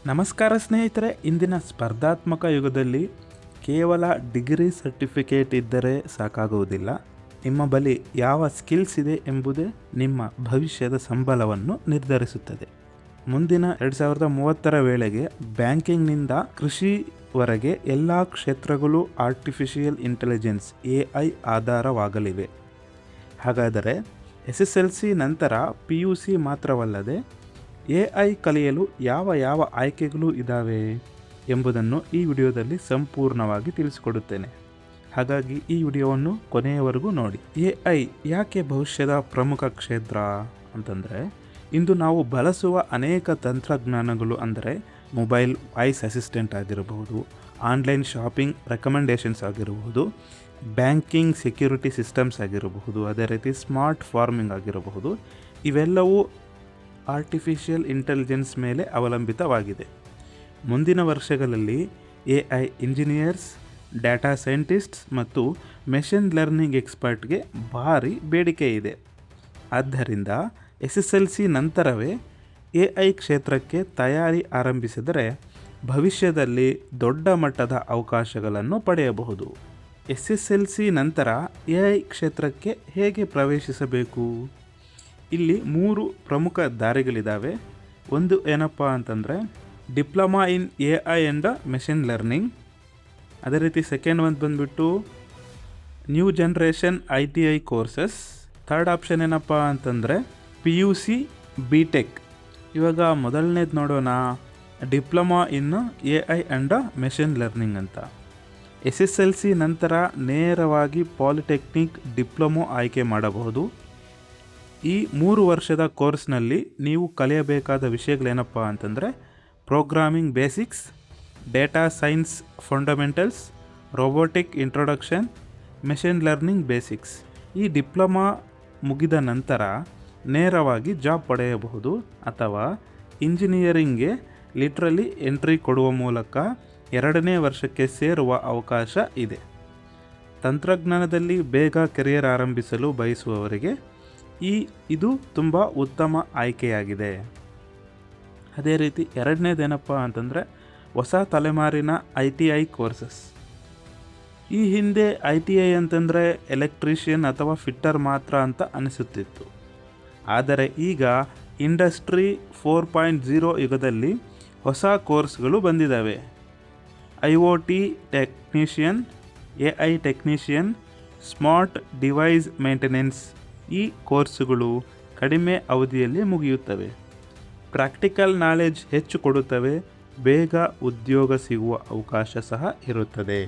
ನಮಸ್ಕಾರ ಸ್ನೇಹಿತರೆ, ಇಂದಿನ ಸ್ಪರ್ಧಾತ್ಮಕ ಯುಗದಲ್ಲಿ ಕೇವಲ ಡಿಗ್ರಿ ಸರ್ಟಿಫಿಕೇಟ್ ಇದ್ದರೆ ಸಾಕಾಗುವುದಿಲ್ಲ. ನಿಮ್ಮ ಬಳಿ ಯಾವ ಸ್ಕಿಲ್ಸ್ ಇದೆ ಎಂಬುದೇ ನಿಮ್ಮ ಭವಿಷ್ಯದ ಸಂಬಳವನ್ನು ನಿರ್ಧರಿಸುತ್ತದೆ. ಮುಂದಿನ 2030ರ ವೇಳೆಗೆ ಬ್ಯಾಂಕಿಂಗ್ನಿಂದ ಕೃಷಿವರೆಗೆ ಎಲ್ಲ ಕ್ಷೇತ್ರಗಳು ಆರ್ಟಿಫಿಷಿಯಲ್ ಇಂಟೆಲಿಜೆನ್ಸ್ AI ಆಧಾರವಾಗಲಿವೆ. ಹಾಗಾದರೆ SSLC ನಂತರ PUC ಮಾತ್ರವಲ್ಲದೆ AI ಕಲಿಯಲು ಯಾವ ಆಯ್ಕೆಗಳು ಇದ್ದಾವೆ ಎಂಬುದನ್ನು ಈ ವಿಡಿಯೋದಲ್ಲಿ ಸಂಪೂರ್ಣವಾಗಿ ತಿಳಿಸಿಕೊಡುತ್ತೇನೆ. ಹಾಗಾಗಿ ಈ ವಿಡಿಯೋವನ್ನು ಕೊನೆಯವರೆಗೂ ನೋಡಿ. AI ಯಾಕೆ ಭವಿಷ್ಯದ ಪ್ರಮುಖ ಕ್ಷೇತ್ರ ಅಂತಂದರೆ, ಇಂದು ನಾವು ಬಳಸುವ ಅನೇಕ ತಂತ್ರಜ್ಞಾನಗಳು ಅಂದರೆ ಮೊಬೈಲ್ ವಾಯ್ಸ್ ಅಸಿಸ್ಟೆಂಟ್ ಆಗಿರಬಹುದು, ಆನ್ಲೈನ್ ಶಾಪಿಂಗ್ ರೆಕಮೆಂಡೇಷನ್ಸ್ ಆಗಿರಬಹುದು, ಬ್ಯಾಂಕಿಂಗ್ ಸೆಕ್ಯೂರಿಟಿ ಸಿಸ್ಟಮ್ಸ್ ಆಗಿರಬಹುದು, ಅದೇ ರೀತಿ ಸ್ಮಾರ್ಟ್ ಫಾರ್ಮಿಂಗ್ ಆಗಿರಬಹುದು, ಇವೆಲ್ಲವೂ ಆರ್ಟಿಫಿಷಿಯಲ್ ಇಂಟೆಲಿಜೆನ್ಸ್ ಮೇಲೆ ಅವಲಂಬಿತವಾಗಿದೆ. ಮುಂದಿನ ವರ್ಷಗಳಲ್ಲಿ AI ಇಂಜಿನಿಯರ್ಸ್, ಡಾಟಾ ಸೈಂಟಿಸ್ಟ್ಸ್ ಮತ್ತು ಮೆಷಿನ್ ಲರ್ನಿಂಗ್ ಎಕ್ಸ್ಪರ್ಟ್ಗೆ ಭಾರಿ ಬೇಡಿಕೆ ಇದೆ. ಆದ್ದರಿಂದ SSLC ನಂತರವೇ AI ಕ್ಷೇತ್ರಕ್ಕೆ ತಯಾರಿ ಆರಂಭಿಸಿದರೆ ಭವಿಷ್ಯದಲ್ಲಿ ದೊಡ್ಡ ಮಟ್ಟದ ಅವಕಾಶಗಳನ್ನು ಪಡೆಯಬಹುದು. SSLC ನಂತರ AI ಕ್ಷೇತ್ರಕ್ಕೆ ಹೇಗೆ ಪ್ರವೇಶಿಸಬೇಕು? ಇಲ್ಲಿ 3 ಪ್ರಮುಖ ದಾರಿಗಳಿದ್ದಾವೆ. ಒಂದು ಏನಪ್ಪ ಅಂತಂದರೆ diploma in AI and machine learning. ಅದೇ ರೀತಿ ಸೆಕೆಂಡ್ ಒಂದು ಬಂದುಬಿಟ್ಟು new generation ITI courses. Third option ಏನಪ್ಪ ಅಂತಂದರೆ PUC BTech. ಇವಾಗ ಮೊದಲನೇದು ನೋಡೋಣ, diploma in AI and machine learning ಅಂತ. SSLC ನಂತರ ನೇರವಾಗಿ ಪಾಲಿಟೆಕ್ನಿಕ್ ಡಿಪ್ಲೊಮೊ ಆಯ್ಕೆ ಮಾಡಬಹುದು. ಈ 3 ವರ್ಷದ ಕೋರ್ಸ್ನಲ್ಲಿ ನೀವು ಕಲಿಯಬೇಕಾದ ವಿಷಯಗಳೇನಪ್ಪ ಅಂತಂದರೆ programming basics, data science fundamentals, robotic introduction, machine learning basics. ಈ ಡಿಪ್ಲೊಮಾ ಮುಗಿದ ನಂತರ ನೇರವಾಗಿ ಜಾಬ್ ಪಡೆಯಬಹುದು ಅಥವಾ ಇಂಜಿನಿಯರಿಂಗ್ಗೆ ಲಿಟ್ರಲಿ ಎಂಟ್ರಿ ಕೊಡುವ ಮೂಲಕ 2ನೇ ವರ್ಷಕ್ಕೆ ಸೇರುವ ಅವಕಾಶ ಇದೆ. ತಂತ್ರಜ್ಞಾನದಲ್ಲಿ ಬೇಗ ಕೆರಿಯರ್ ಆರಂಭಿಸಲು ಬಯಸುವವರಿಗೆ ಇದು ತುಂಬ ಉತ್ತಮ ಆಯ್ಕೆಯಾಗಿದೆ. ಅದೇ ರೀತಿ ಎರಡನೇದೇನಪ್ಪ ಅಂತಂದರೆ ಹೊಸ ತಲೆಮಾರಿನ ITI ಕೋರ್ಸಸ್. ಈ ಹಿಂದೆ ITI ಅಂತಂದರೆ ಎಲೆಕ್ಟ್ರಿಷಿಯನ್ ಅಥವಾ ಫಿಟ್ಟರ್ ಮಾತ್ರ ಅಂತ ಅನಿಸುತ್ತಿತ್ತು. ಆದರೆ ಈಗ ಇಂಡಸ್ಟ್ರಿ 4.0 ಯುಗದಲ್ಲಿ ಹೊಸ ಕೋರ್ಸ್ಗಳು ಬಂದಿದ್ದಾವೆ. IoT technician, AI technician, smart device maintenance. ಈ ಕೋರ್ಸುಗಳು ಕಡಿಮೆ ಅವಧಿಯಲ್ಲಿ ಮುಗಿಯುತ್ತವೆ, ಪ್ರಾಕ್ಟಿಕಲ್ ನಾಲೆಡ್ಜ್ ಹೆಚ್ಚು ಕೊಡುತ್ತವೆ, ಬೇಗ ಉದ್ಯೋಗ ಸಿಗುವ ಅವಕಾಶ ಸಹ ಇರುತ್ತದೆ.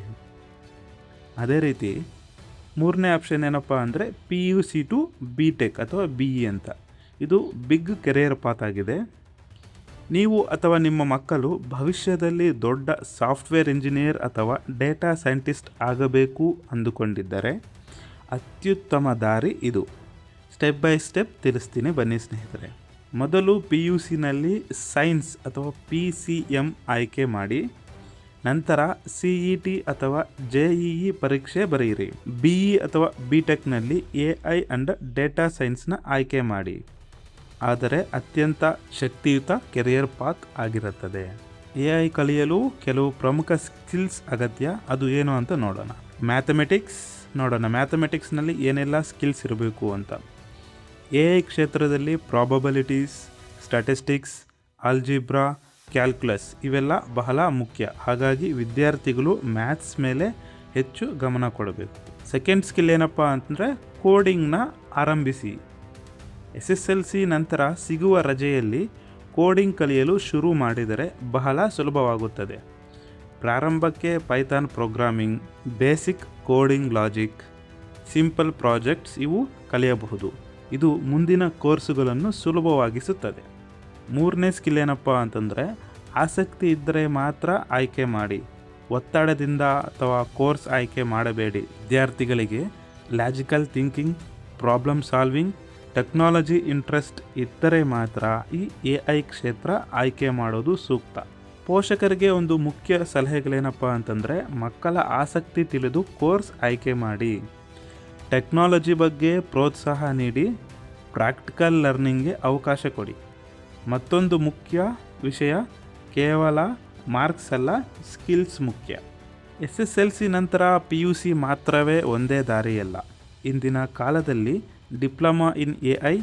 ಅದೇ ರೀತಿ 3ನೇ ಆಪ್ಷನ್ ಏನಪ್ಪ ಅಂದರೆ PUC ಟು BTech ಅಥವಾ BE ಅಂತ. ಇದು ಬಿಗ್ ಕೆರಿಯರ್ ಪಾತ್ ಆಗಿದೆ. ನೀವು ಅಥವಾ ನಿಮ್ಮ ಮಕ್ಕಳು ಭವಿಷ್ಯದಲ್ಲಿ ದೊಡ್ಡ ಸಾಫ್ಟ್ವೇರ್ ಇಂಜಿನಿಯರ್ ಅಥವಾ ಡೇಟಾ ಸೈಂಟಿಸ್ಟ್ ಆಗಬೇಕು ಅಂದುಕೊಂಡಿದ್ದರೆ ಅತ್ಯುತ್ತಮ ದಾರಿ ಇದು. ಸ್ಟೆಪ್ ಬೈ ಸ್ಟೆಪ್ ತಿಳಿಸ್ತೀನಿ ಬನ್ನಿ ಸ್ನೇಹಿತರೆ. ಮೊದಲು PUCನಲ್ಲಿ ಸೈನ್ಸ್ ಅಥವಾ PCM ಆಯ್ಕೆ ಮಾಡಿ, ನಂತರ CET ಅಥವಾ JEE ಪರೀಕ್ಷೆ ಬರೆಯಿರಿ. BE ಅಥವಾ BTechನಲ್ಲಿ AI ಆ್ಯಂಡ್ ಡೇಟಾ ಸೈನ್ಸ್ನ ಆಯ್ಕೆ ಮಾಡಿ. ಆದರೆ ಅತ್ಯಂತ ಶಕ್ತಿಯುತ ಕೆರಿಯರ್ ಪಾತ್ ಆಗಿರುತ್ತದೆ. AI ಕಲಿಯಲು ಕೆಲವು ಪ್ರಮುಖ ಸ್ಕಿಲ್ಸ್ ಅಗತ್ಯ. ಅದು ಏನು ಅಂತ ನೋಡೋಣ. ಮ್ಯಾಥಮೆಟಿಕ್ಸ್ನಲ್ಲಿ ಏನೆಲ್ಲ ಸ್ಕಿಲ್ಸ್ ಇರಬೇಕು ಅಂತ. AI ಕ್ಷೇತ್ರದಲ್ಲಿ ಪ್ರಾಬಬಿಲಿಟೀಸ್, ಸ್ಟ್ಯಾಟಿಸ್ಟಿಕ್ಸ್, ಆಲ್ಜಿಬ್ರಾ, ಕ್ಯಾಲ್ಕುಲಸ್ ಇವೆಲ್ಲ ಬಹಳ ಮುಖ್ಯ. ಹಾಗಾಗಿ ವಿದ್ಯಾರ್ಥಿಗಳು ಮ್ಯಾಥ್ಸ್ ಮೇಲೆ ಹೆಚ್ಚು ಗಮನ ಕೊಡಬೇಕು. ಸೆಕೆಂಡ್ ಸ್ಕಿಲ್ ಏನಪ್ಪ ಅಂತಂದರೆ ಕೋಡಿಂಗ್ನ ಆರಂಭಿಸಿ. SSLC ನಂತರ ಸಿಗುವ ರಜೆಯಲ್ಲಿ ಕೋಡಿಂಗ್ ಕಲಿಯಲು ಶುರು ಮಾಡಿದರೆ ಬಹಳ ಸುಲಭವಾಗುತ್ತದೆ. ಪ್ರಾರಂಭಕ್ಕೆ Python programming, basic coding logic, simple projects ಇವು ಕಲಿಯಬಹುದು. ಇದು ಮುಂದಿನ ಕೋರ್ಸುಗಳನ್ನು ಸುಲಭವಾಗಿಸುತ್ತದೆ. 3ನೇ ಸ್ಕಿಲ್ ಏನಪ್ಪ ಅಂತಂದರೆ ಆಸಕ್ತಿ ಇದ್ದರೆ ಮಾತ್ರ ಆಯ್ಕೆ ಮಾಡಿ. ಒತ್ತಡದಿಂದ ಅಥವಾ ಕೋರ್ಸ್ ಆಯ್ಕೆ ಮಾಡಬೇಡಿ. ವಿದ್ಯಾರ್ಥಿಗಳಿಗೆ logical thinking, problem solving, technology interest ಇದ್ದರೆ ಮಾತ್ರ ಈ AI ಕ್ಷೇತ್ರ ಆಯ್ಕೆ ಮಾಡೋದು ಸೂಕ್ತ. ಪೋಷಕರಿಗೆ ಒಂದು ಮುಖ್ಯ ಸಲಹೆಗಳೇನಪ್ಪ ಅಂತಂದರೆ ಮಕ್ಕಳ ಆಸಕ್ತಿ ತಿಳಿದು ಕೋರ್ಸ್ ಆಯ್ಕೆ ಮಾಡಿ. ಟೆಕ್ನಾಲಜಿ ಬಗ್ಗೆ ಪ್ರೋತ್ಸಾಹ ನೀಡಿ, ಪ್ರಾಕ್ಟಿಕಲ್ ಲರ್ನಿಂಗ್ಗೆ ಅವಕಾಶ ಕೊಡಿ. ಮತ್ತೊಂದು ಮುಖ್ಯ ವಿಷಯ ಕೇವಲ ಮಾರ್ಕ್ಸ್ ಅಲ್ಲ, ಸ್ಕಿಲ್ಸ್ ಮುಖ್ಯ. SSLC ನಂತರ PUC ಮಾತ್ರವೇ ಒಂದೇ ದಾರಿಯಲ್ಲ. ಇಂದಿನ ಕಾಲದಲ್ಲಿ diploma in AI,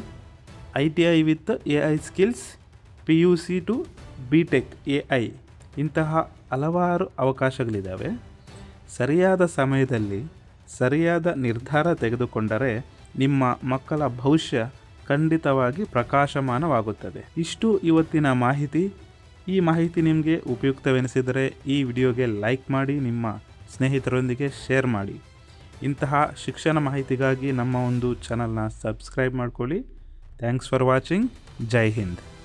ITI with AI skills, PUC to BTech AI ಇಂತಹ ಹಲವಾರು ಅವಕಾಶಗಳಿದ್ದಾವೆ. ಸರಿಯಾದ ಸಮಯದಲ್ಲಿ ಸರಿಯಾದ ನಿರ್ಧಾರ ತೆಗೆದುಕೊಂಡರೆ ನಿಮ್ಮ ಮಕ್ಕಳ ಭವಿಷ್ಯ ಖಂಡಿತವಾಗಿ ಪ್ರಕಾಶಮಾನವಾಗುತ್ತದೆ. ಇಷ್ಟು ಇವತ್ತಿನ ಮಾಹಿತಿ. ಈ ಮಾಹಿತಿ ನಿಮಗೆ ಉಪಯುಕ್ತವೆನಿಸಿದರೆ ಈ ವಿಡಿಯೋಗೆ ಲೈಕ್ ಮಾಡಿ, ನಿಮ್ಮ ಸ್ನೇಹಿತರೊಂದಿಗೆ ಶೇರ್ ಮಾಡಿ. ಇಂತಹ ಶಿಕ್ಷಣ ಮಾಹಿತಿಗಾಗಿ ನಮ್ಮ ಒಂದು ಚಾನಲ್ನ ಸಬ್ಸ್ಕ್ರೈಬ್ ಮಾಡ್ಕೊಳ್ಳಿ. Thanks for watching. Jai Hind.